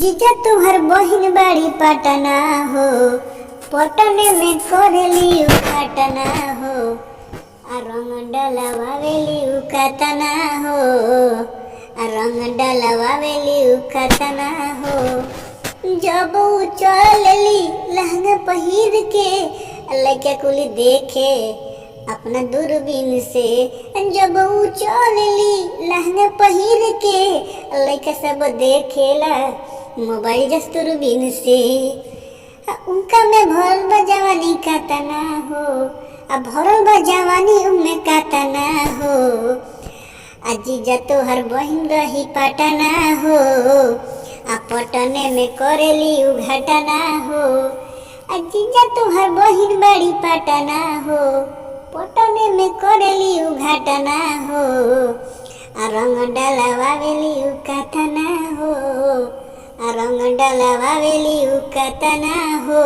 जीजा तुहर बहिन बाड़ी पटना हो, पटने में करेली उकाटना हो, आ रंग डलवावेली उकाटना हो, आ रंग डलवावेली उकाटना हो। जब उ चलेली लहंगा पहिर के लइका कुली देखे अपना दूरबीन से। जब उ चलेली लहंगा पहिर के लइका सब देखेला मोबाइल जस दूरबीन से। उनका में भरल बा जवानी का तना हो, आ भरल बा जवानी उनमें का तना हो। आ जीजा तोहर बहिन रही पटना हो, आ पटने में करेली उघटना हो। आ जीजा तोहर बहिन बड़ी पटना हो, पटने में करेली उघटना हो। आ रंग डलवावेली उकाटना हो, आ रंग डलवावेली उकाटना हो।